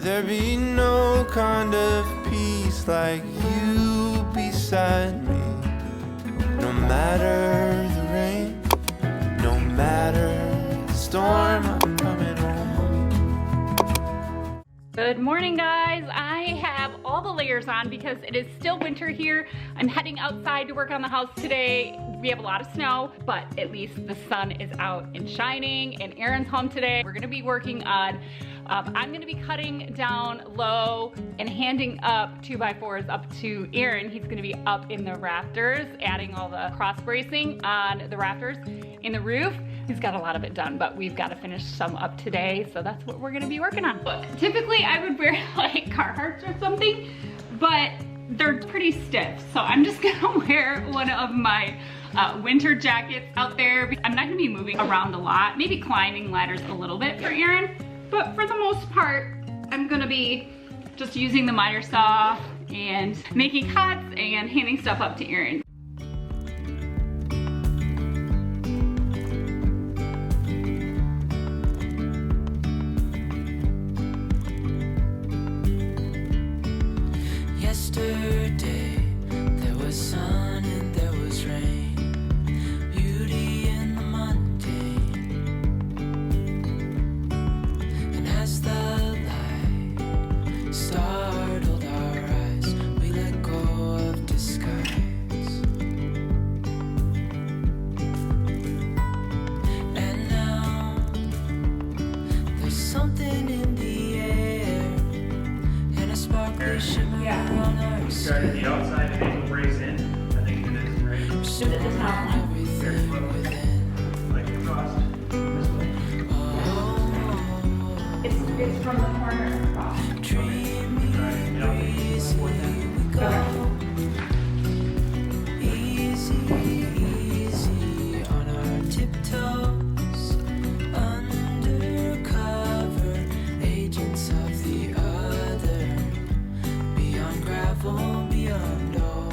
There be no kind of peace like you beside me. No matter the rain, no matter the storm, I'm coming home. Good morning, guys. I have all the layers on because it is still winter here. I'm heading outside to work on the house today. We have a lot of snow, but at least the sun is out and shining, and Aaron's home today. We're gonna be working on, I'm gonna be cutting down low and handing up 2x4s up to Aaron. He's gonna be up in the rafters, adding all the cross bracing on the rafters in the roof. He's got a lot of it done, but we've got to finish some up today, so that's what we're gonna be working on. But typically I would wear like Carhartts or something, but they're pretty stiff, so I'm just gonna wear one of my winter jackets out there. I'm not gonna be moving around a lot, maybe climbing ladders a little bit for Aaron, but for the most part, I'm gonna be just using the miter saw and making cuts and handing stuff up to Aaron. Yesterday, there was sun and there was rain, beauty in the mundane. And as the light startled our eyes, we let go of disguise. And now, there's something in the air, and a sparkly shimmer. Started the outside and make a brace in. I think it is, right? Just at the top. Very slow. Like across this way. It's from the corner across. Right, yeah, Easy, easy on our tiptoes, undercover agents of the other, beyond gravel, beyond all.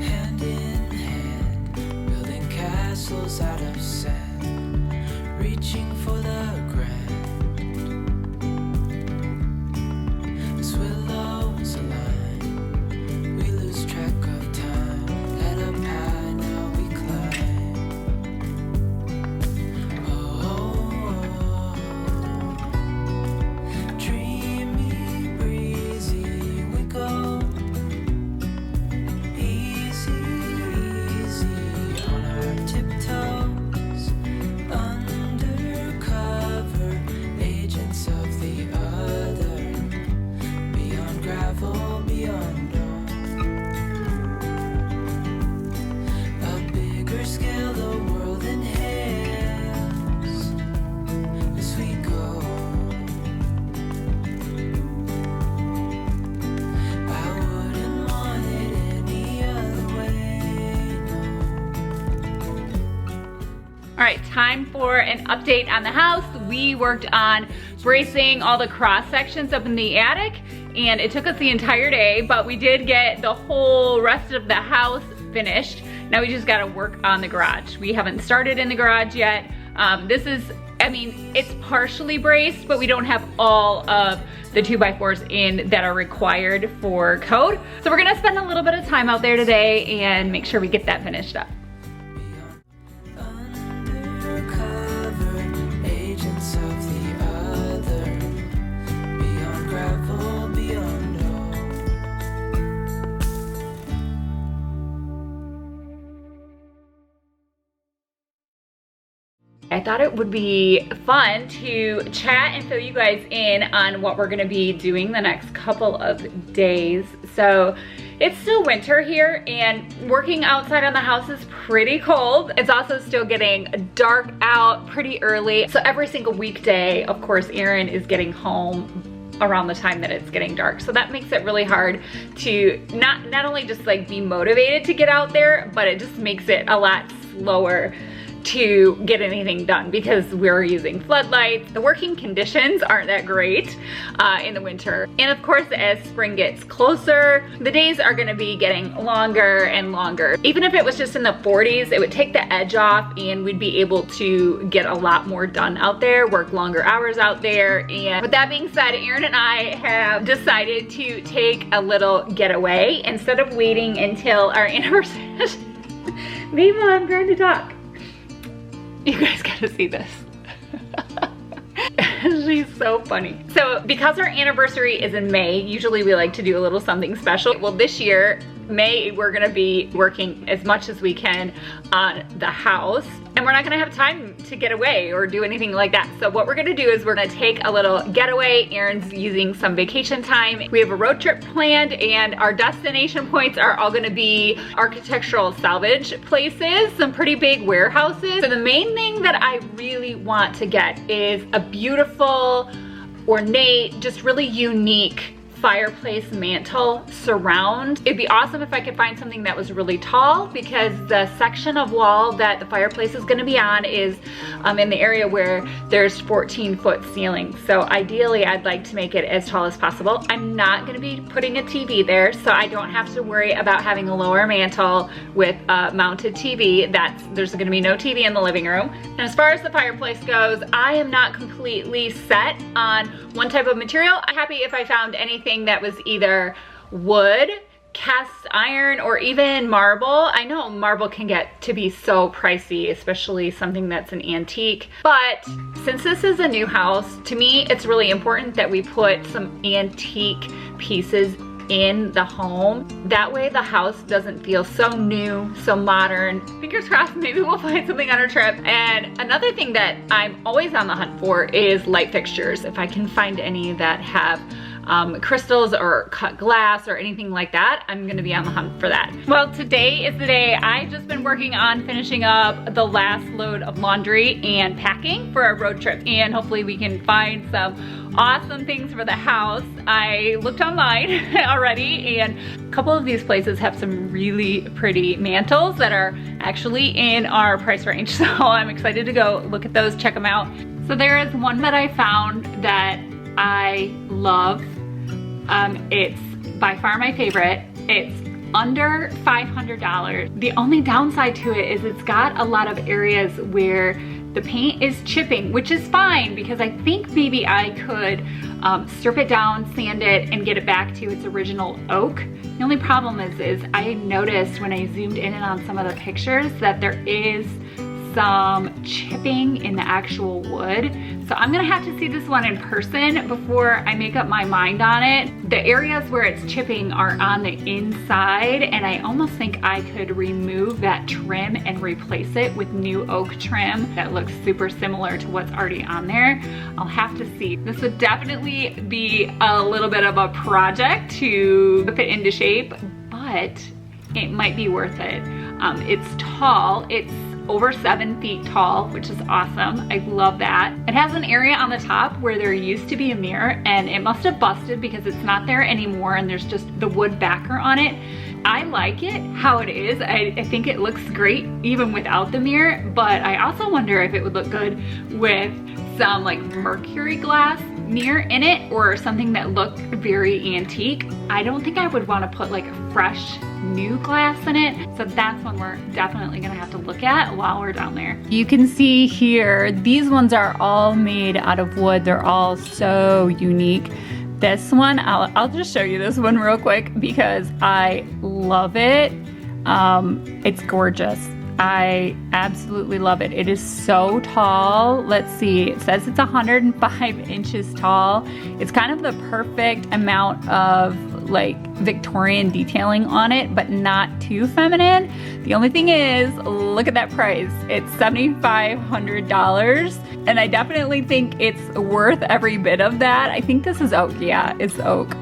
Hand in hand, building castles out of sand, reaching for the grand. As willows align, we lose track of time. Head up high, now we climb. Dreamy, breezy, we go. Easy, easy on our tiptoes, undercover agents of the other, beyond gravel, beyond all. A bigger scale, the world inhales as we go. I wouldn't want it any other way, All right, time for an update on the house. We worked on bracing all the cross sections up in the attic, and it took us the entire day, but we did get the whole rest of the house finished. Now we just gotta work on the garage. We haven't started in the garage yet. This is, I mean, it's partially braced, but we don't have all of the 2x4s in that are required for code. So we're gonna spend a little bit of time out there today and make sure we get that finished up. undercover agents of the other, beyond gravel, beyond all. I thought it would be fun to chat and fill you guys in on what we're gonna be doing the next couple of days. So it's still winter here, and working outside on the house is pretty cold. It's also still getting dark out pretty early. So every single weekday, of course, Aaron is getting home around the time that it's getting dark. So that makes it really hard to not only just like be motivated to get out there, but it just makes it a lot slower to get anything done because we're using floodlights. The working conditions aren't that great in the winter. And of course, as spring gets closer, the days are gonna be getting longer and longer. Even if it was just in the 40s, it would take the edge off and we'd be able to get a lot more done out there, work longer hours out there. And with that being said, Aaron and I have decided to take a little getaway instead of waiting until our anniversary. Viva, I'm trying to talk. You guys gotta see this. She's so funny. So because our anniversary is in May, usually we like to do a little something special. Well, this year, May, we're gonna be working as much as we can on the house, and we're not gonna have time to get away or do anything like that. So what we're gonna do is we're gonna take a little getaway. Aaron's using some vacation time. We have a road trip planned, and our destination points are all gonna be architectural salvage places, some pretty big warehouses. So the main thing that I really want to get is a beautiful, ornate, just really unique fireplace mantle surround. It'd be awesome if I could find something that was really tall, because the section of wall that the fireplace is gonna be on is in the area where there's 14-foot ceiling. So ideally, I'd like to make it as tall as possible. I'm not gonna be putting a TV there, so I don't have to worry about having a lower mantle with a mounted TV. There's gonna be no TV in the living room. And as far as the fireplace goes, I am not completely set on one type of material. I'm happy if I found anything that was either wood, cast iron, or even marble. I know marble can get to be so pricey, especially something that's an antique. But since this is a new house, to me, it's really important that we put some antique pieces in the home. That way the house doesn't feel so new, so modern. Fingers crossed, maybe we'll find something on our trip. And another thing that I'm always on the hunt for is light fixtures. If I can find any that have crystals or cut glass or anything like that, I'm gonna be on the hunt for that. Well, today is the day. I've just been working on finishing up the last load of laundry and packing for our road trip, and hopefully we can find some awesome things for the house. I looked online already, and a couple of these places have some really pretty mantles that are actually in our price range. So I'm excited to go look at those, check them out. So there is one that I found that I love. It's by far my favorite. It's under $500. The only downside to it is it's got a lot of areas where the paint is chipping, which is fine because I think maybe I could strip it down, sand it, and get it back to its original oak. The only problem is I noticed when I zoomed in and on some of the pictures that there is some chipping in the actual wood. So I'm gonna have to see this one in person before I make up my mind on it. The areas where it's chipping are on the inside, and I almost think I could remove that trim and replace it with new oak trim that looks super similar to what's already on there. I'll have to see. This would definitely be a little bit of a project to whip it into shape, but it might be worth it. It's tall. It's over 7 feet tall, which is awesome. I love that. It has an area on the top where there used to be a mirror, and it must have busted because it's not there anymore, and there's just the wood backer on it. I like it how it is. I think it looks great even without the mirror, but I also wonder if it would look good with some like mercury glass mirror in it or something that looked very antique. I don't think I would want to put like a fresh new glass in it. So that's one we're definitely gonna have to look at while we're down there. You can see here, these ones are all made out of wood. They're all so unique. This one, I'll just show you this one real quick because I love it. It's gorgeous. I absolutely love it. It is so tall. Let's see, it says it's 105 inches tall. It's kind of the perfect amount of like Victorian detailing on it, but not too feminine. The only thing is, look at that price. It's $7,500. And I definitely think it's worth every bit of that. I think this is oak. Yeah, it's oak.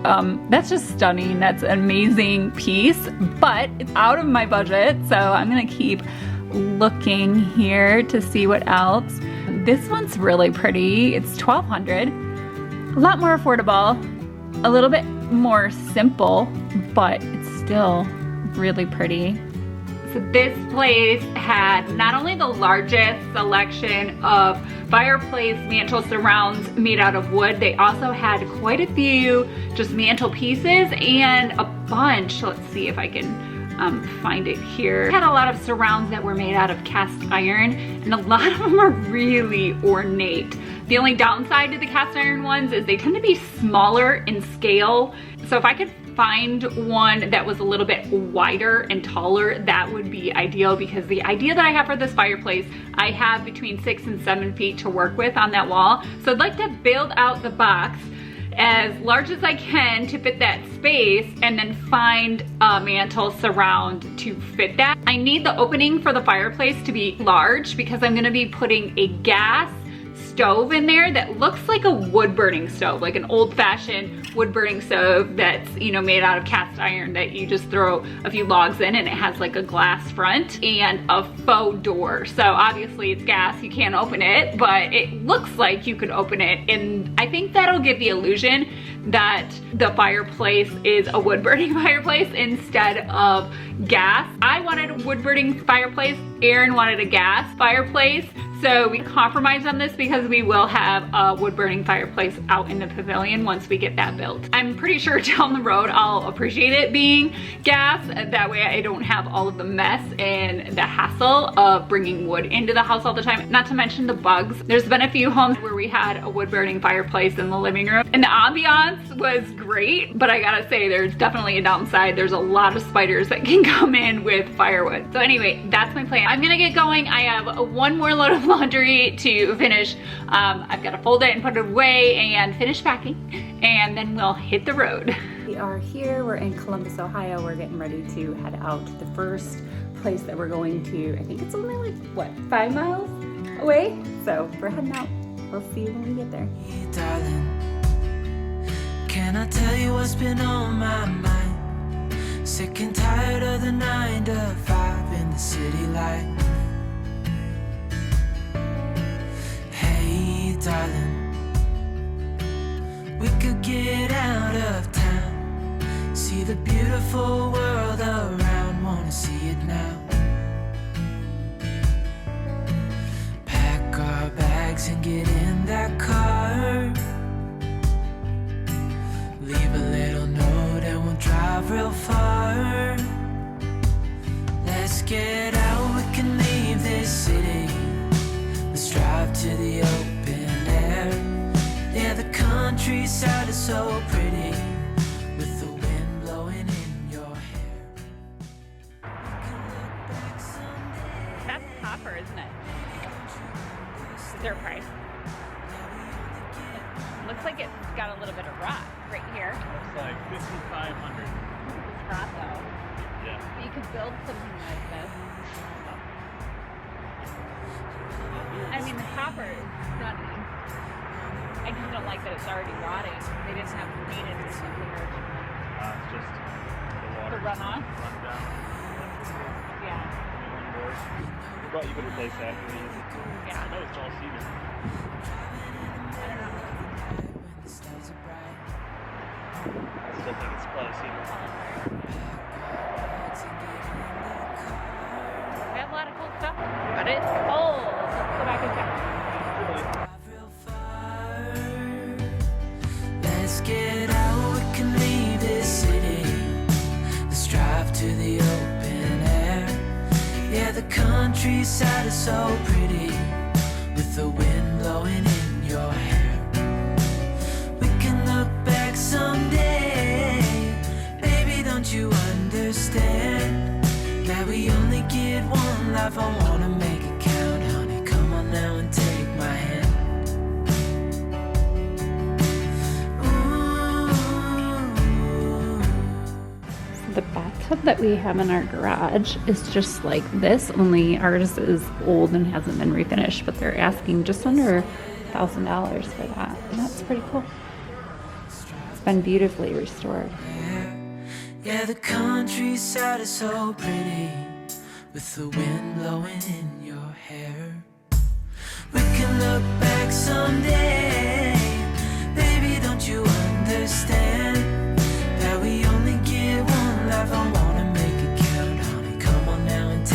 That's just stunning. That's an amazing piece, but it's out of my budget. So I'm gonna keep looking here to see what else. This one's really pretty. It's $1,200. A lot more affordable, a little bit more simple, but it's still really pretty. So this place had not only the largest selection of fireplace mantle surrounds made out of wood, they also had quite a few just mantle pieces and a bunch. Let's see if I can find it here. Had a lot of surrounds that were made out of cast iron, and a lot of them are really ornate. The only downside to the cast iron ones is they tend to be smaller in scale. So if I could find one that was a little bit wider and taller, that would be ideal, because the idea that I have for this fireplace, I have between 6 and 7 feet to work with on that wall. So I'd like to build out the box as large as I can to fit that space, and then find a mantle surround to fit that. I need the opening for the fireplace to be large because I'm gonna be putting a gas stove in there that looks like a wood burning stove, like an old-fashioned wood burning stove that's, you know, made out of cast iron that you just throw a few logs in, and it has like a glass front and a faux door. So obviously it's gas, you can't open it, but it looks like you could open it, and I think that'll give the illusion that the fireplace is a wood burning fireplace instead of gas. I wanted a wood burning fireplace, Aaron wanted a gas fireplace. So we compromised on this because we will have a wood burning fireplace out in the pavilion once we get that built. I'm pretty sure down the road I'll appreciate it being gas. That way I don't have all of the mess and the hassle of bringing wood into the house all the time. Not to mention the bugs. There's been a few homes where we had a wood burning fireplace in the living room, and the ambiance was great, but I gotta say there's definitely a downside. There's a lot of spiders that can come in with firewood. So anyway, that's my plan. I'm gonna get going. I have one more load of laundry to finish. I've got to fold it and put it away and finish packing, and then we'll hit the road. We are here, we're in Columbus, Ohio. We're getting ready to head out to the first place that we're going to. I think it's only like, what, 5 miles away? So we're heading out. We'll see you when we get there. Hey, darling, can I tell you what's been on my mind? Sick and tired of the 9 to 5 in the city life. Hey, darling, we could get out of town, see the beautiful world around, wanna see it now. Pack our bags and get in that car, leave a little note and we'll drive real far. Let's get out, we can leave this city. Let's drive to the open air. Yeah, the countryside is so pretty, with the wind blowing in your hair. We can look back someday. That's copper, isn't it? Is there a price? It looks like it's got a little bit of rot right here. It's like 5,500. It's rot though. Yeah. But you could build something like this. I mean, the copper is stunning. I just don't like that it's already rotting. They didn't have to paint it or something, or It's just the water. the runoff. Run down. Yeah. One board. But you could replace that pretty easy. Yeah. I know it's all cedar. I don't know. When the stars are bright, I still think it's probably cedar. bags and get in the car. We have a lot of cool stuff, but it's cold. Let's go back inside. Drive real far. Let's get out, we can leave this city. Let's drive to the open air. Yeah, the countryside is so pretty, with the wind blowing in your hair. We can look back someday. Baby, don't you understand that we only get one life? I wanna make it count, honey. Come on now and take my hand. The bathtub that we have in our garage is just like this, only ours is old and hasn't been refinished, but they're asking just under $1,000 for that, and that's pretty cool. It's been beautifully restored. Yeah, the countryside is so pretty, with the wind blowing in your hair. We can look back someday. Baby, don't you understand that we only get one life? I wanna make it count, honey. Come on now and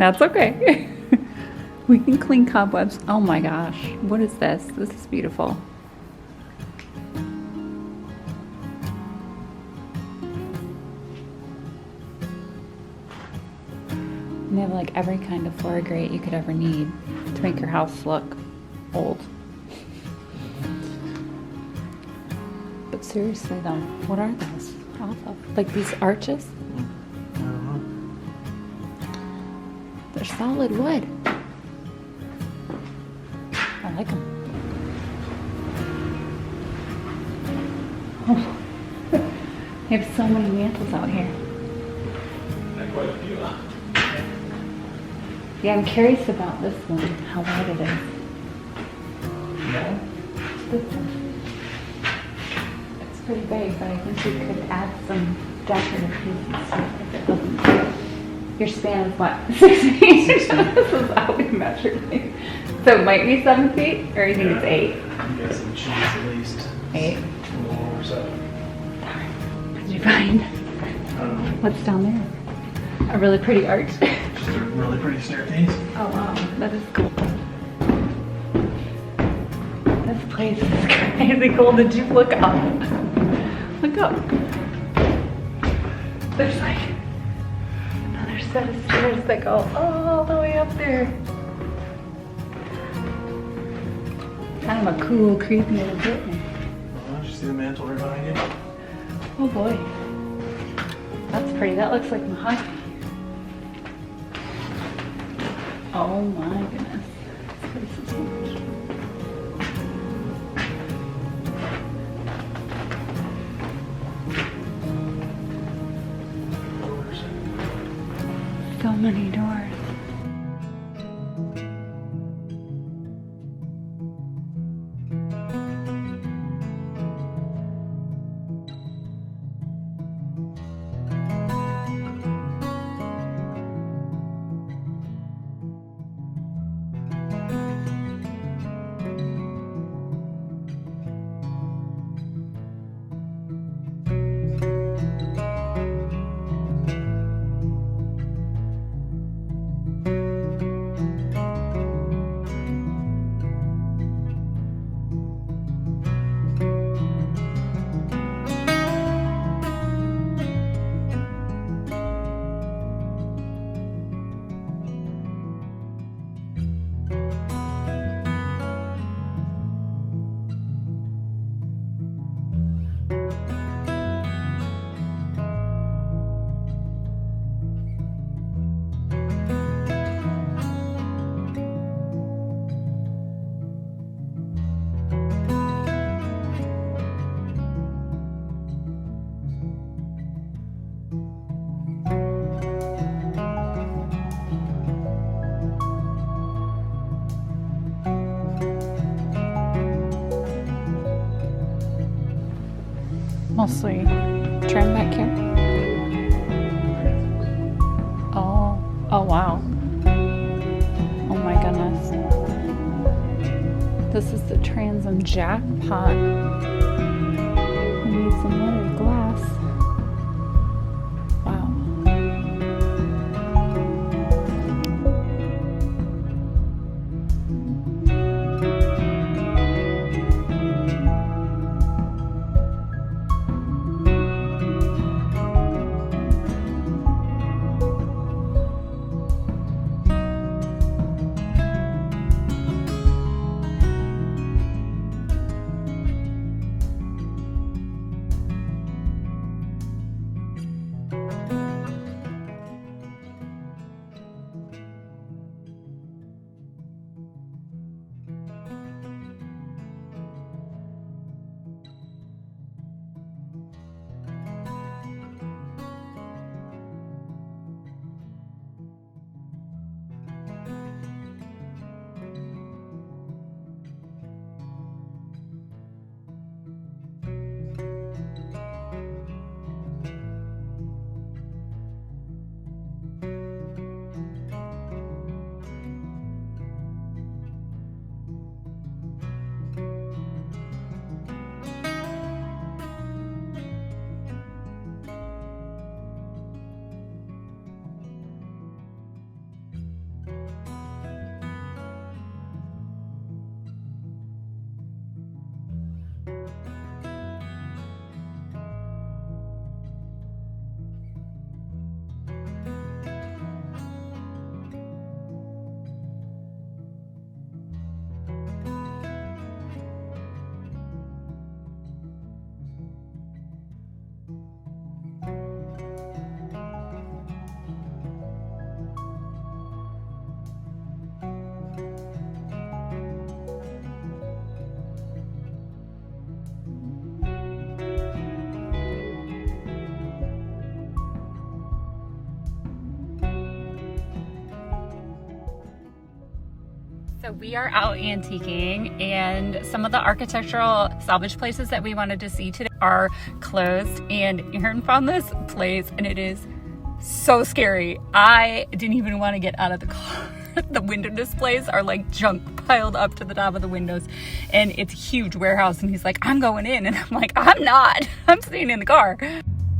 That's okay. We can clean cobwebs. Oh my gosh. What is this? This is beautiful. And they have like every kind of floor grate you could ever need to make your house look old. But seriously though, what are those? Like these arches? I don't know. They're solid wood. I like them. Oh. They have so many mantles out here. Quite a few. Yeah, I'm curious about this one, how wide it is. Yeah. This one. It's pretty big, but I think we could add some decorative pieces to it if it doesn't. Your span is what? 6 feet? 6 feet. This is how we measured it. So it might be 7 feet, or you think it's 8? I'm guessing she's at least 8. a little over 7. What did you find? I don't know. What's down there? A really pretty arch. Just a really pretty staircase. Oh wow, that is cool. This place is crazy cool. Did you look up? Look up. There's like another set of stairs that go all the way up there. Kind of a cool, creepy little building. Oh, did you see the mantle right behind you? Oh boy. That's pretty. That looks like mahogany. Oh my goodness. This place is huge. So many doors. Mostly trim back here. Oh wow. Oh my goodness. This is the transom jackpot. We need some other glass. Wow. So we are out antiquing, and some of the architectural salvage places that we wanted to see today are closed, and Aaron found this place and it is so scary. I didn't even want to get out of the car. The window displays are like junk piled up to the top of the windows, and it's a huge warehouse, and he's like, I'm going in, and I'm like, I'm not. I'm staying in the car.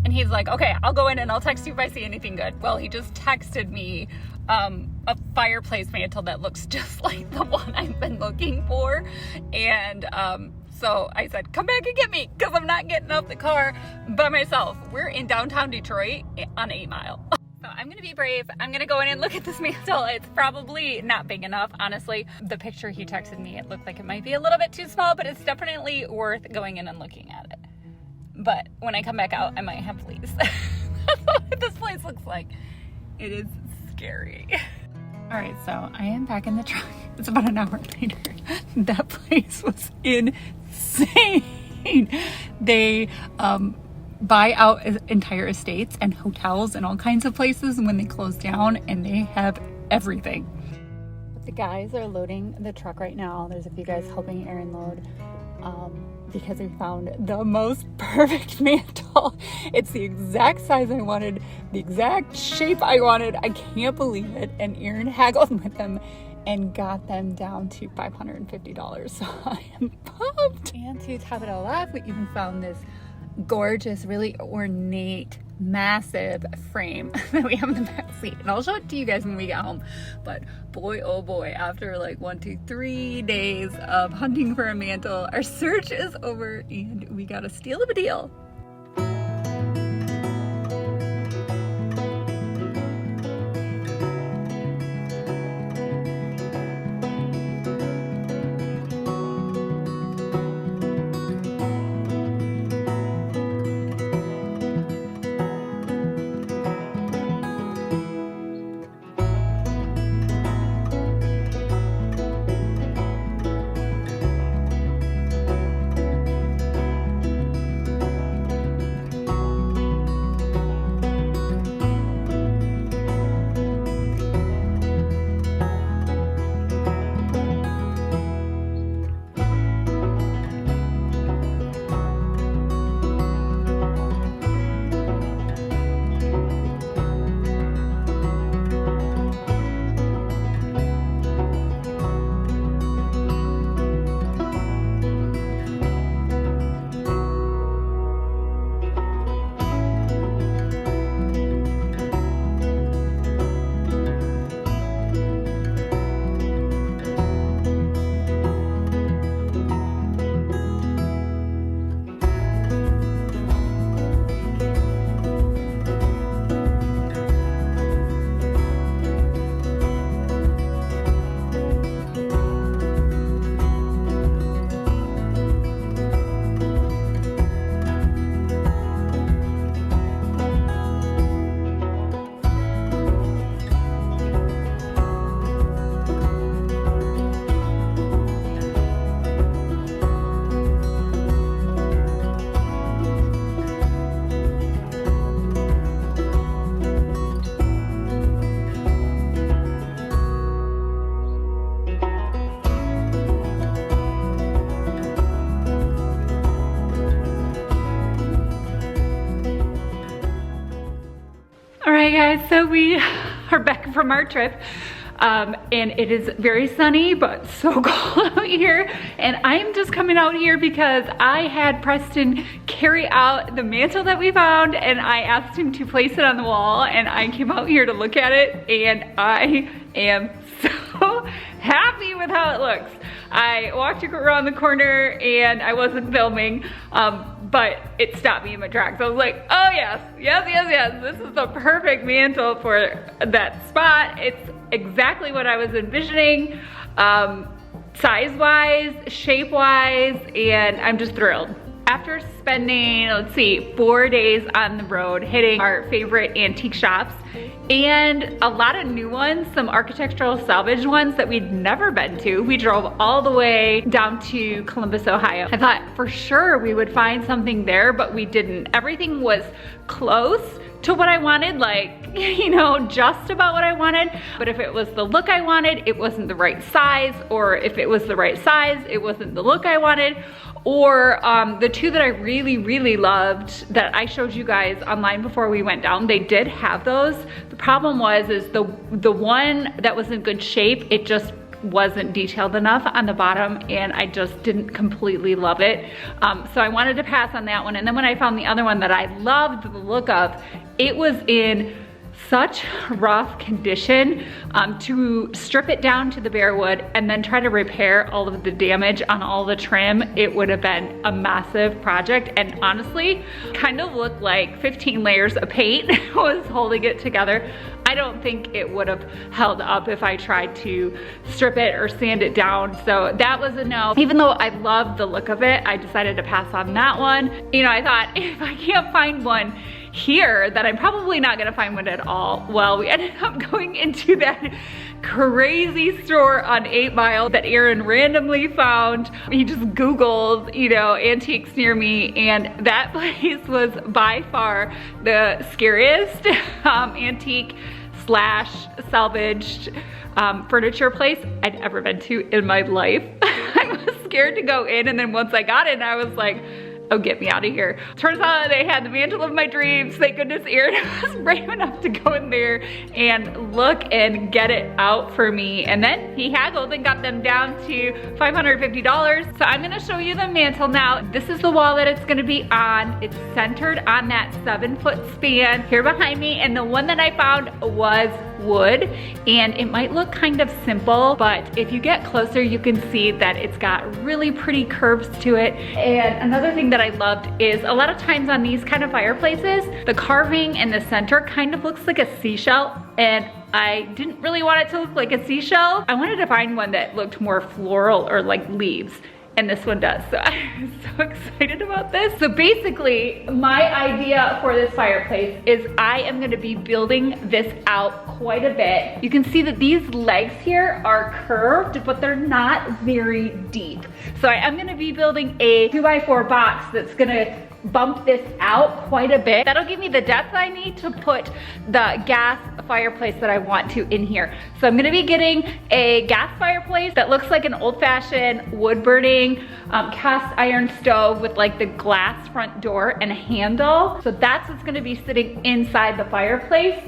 And he's like, okay, I'll go in and I'll text you if I see anything good. Well, he just texted me a fireplace mantle that looks just like the one I've been looking for. And so I said, come back and get me, because I'm not getting out the car by myself. We're in downtown Detroit on 8 Mile. So I'm gonna be brave. I'm gonna go in and look at this mantle. It's probably not big enough, honestly. The picture he texted me, it looked like it might be a little bit too small, but it's definitely worth going in and looking at it. But when I come back out, I might have fleas. That's what this place looks like. It is scary. All right, so I am back in the truck. It's about an hour later. That place was insane. They buy out entire estates and hotels and all kinds of places when they close down, and they have everything. The guys are loading the truck right now. There's a few guys helping Aaron load. Because we found the most perfect mantle. It's the exact size I wanted, the exact shape I wanted. I can't believe it. And Aaron haggled with them and got them down to $550. So I am pumped. And to top it all off, we even found this gorgeous, really ornate, massive frame that we have in the back seat, and I'll show it to you guys when we get home. But boy, oh boy, after like 1, 2, 3 days of hunting for a mantle, our search is over and we got a steal of a deal. Guys, so we are back from our trip and it is very sunny but so cold out here, and I'm just coming out here because I had Preston carry out the mantle that we found, and I asked him to place it on the wall, and I came out here to look at it, and I am so happy with how it looks. I walked around the corner and I wasn't filming, but it stopped me in my tracks. I was like, oh yes, yes, yes, yes. This is the perfect mantle for that spot. It's exactly what I was envisioning, size-wise, shape-wise, and I'm just thrilled. After spending, let's see, 4 days on the road, hitting our favorite antique shops, and a lot of new ones, some architectural salvage ones that we'd never been to. We drove all the way down to Columbus, Ohio. I thought for sure we would find something there, but we didn't. Everything was close to what I wanted, like, you know, just about what I wanted. But if it was the look I wanted, it wasn't the right size, or if it was the right size, it wasn't the look I wanted. Or the two that I really, really loved that I showed you guys online before we went down, they did have those. The problem was, is the one that was in good shape, it just wasn't detailed enough on the bottom, and I just didn't completely love it. So I wanted to pass on that one. And then when I found the other one that I loved the look of, it was in such rough condition. To strip it down to the bare wood and then try to repair all of the damage on all the trim, it would have been a massive project, and honestly kind of looked like 15 layers of paint was holding it together. I don't think it would have held up if I tried to strip it or sand it down. So that was a no. Even though I loved the look of it, I decided to pass on that one. You know, I thought, if I can't find one here, that I'm probably not gonna find one at all. Well, we ended up going into that crazy store on 8 Mile that Aaron randomly found. He just Googled, you know, antiques near me, and that place was by far the scariest antique slash salvaged furniture place I'd ever been to in my life. I was scared to go in, and then once I got in, I was like, oh, get me out of here. Turns out they had the mantle of my dreams. Thank goodness Aaron was brave enough to go in there and look and get it out for me. And then he haggled and got them down to $550. So I'm gonna show you the mantle now. This is the wall that it's gonna be on. It's centered on that 7-foot span here behind me. And the one that I found was wood, and it might look kind of simple, but if you get closer, you can see that it's got really pretty curves to it. And another thing that I loved is a lot of times on these kind of fireplaces, the carving in the center kind of looks like a seashell, and I didn't really want it to look like a seashell. I wanted to find one that looked more floral or like leaves, and this one does. So I'm so excited about this. So basically, my idea for this fireplace is I am gonna be building this out quite a bit. You can see that these legs here are curved, but they're not very deep. So I am gonna be building a 2x4 box that's gonna bump this out quite a bit. That'll give me the depth I need to put the gas fireplace that I want to in here. So I'm gonna be getting a gas fireplace that looks like an old-fashioned wood burning cast iron stove with like the glass front door and a handle. So that's what's gonna be sitting inside the fireplace.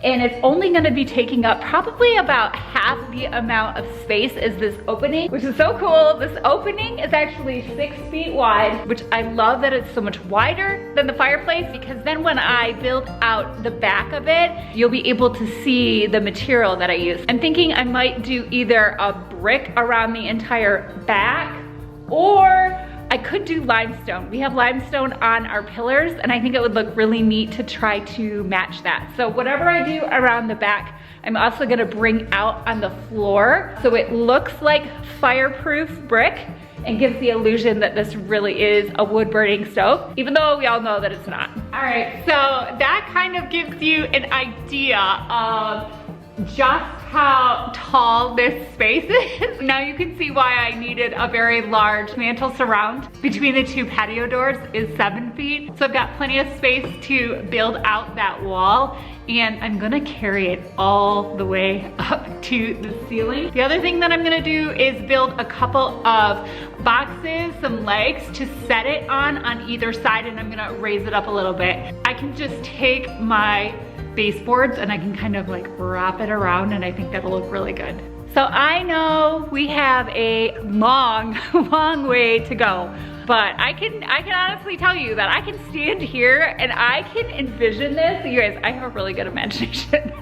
And it's only gonna be taking up probably about half the amount of space as this opening, which is so cool. This opening is actually 6 feet wide, which I love that it's so much wider than the fireplace, because then when I build out the back of it, you'll be able to see the material that I use. I'm thinking I might do either a brick around the entire back, or I could do limestone. We have limestone on our pillars, and I think it would look really neat to try to match that. So whatever I do around the back, I'm also gonna bring out on the floor so it looks like fireproof brick and gives the illusion that this really is a wood burning stove, even though we all know that it's not. All right, so that kind of gives you an idea of just how tall this space is. Now you can see why I needed a very large mantle surround. Between the two patio doors is 7 feet. So I've got plenty of space to build out that wall, and I'm gonna carry it all the way up to the ceiling. The other thing that I'm gonna do is build a couple of boxes, some legs to set it on either side, and I'm gonna raise it up a little bit. I can just take my baseboards and I can kind of like wrap it around, and I think that'll look really good. So I know we have a long, long way to go, but I can honestly tell you that I can stand here and I can envision this. You guys, I have a really good imagination.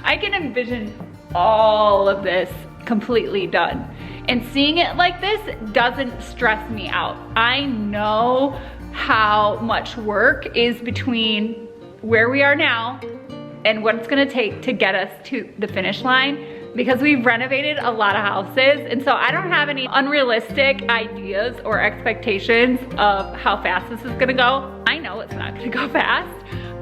I can envision all of this completely done. And seeing it like this doesn't stress me out. I know how much work is between where we are now and what it's gonna take to get us to the finish line, because we've renovated a lot of houses, and so I don't have any unrealistic ideas or expectations of how fast this is gonna go. I know it's not gonna go fast.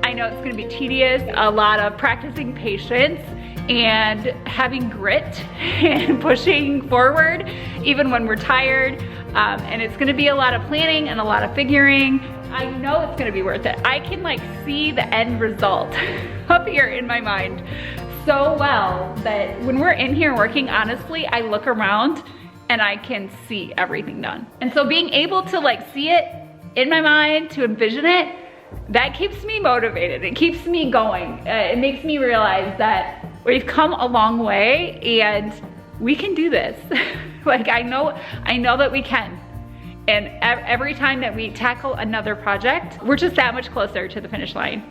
I know it's gonna be tedious, a lot of practicing patience, and having grit and pushing forward even when we're tired. And it's gonna be a lot of planning and a lot of figuring. I know it's gonna be worth it. I can like see the end result up here in my mind so well that when we're in here working, honestly, I look around and I can see everything done. And so being able to like see it in my mind, to envision it, that keeps me motivated. It keeps me going. It makes me realize that we've come a long way and we can do this. Like I know that we can. And every time that we tackle another project, we're just that much closer to the finish line.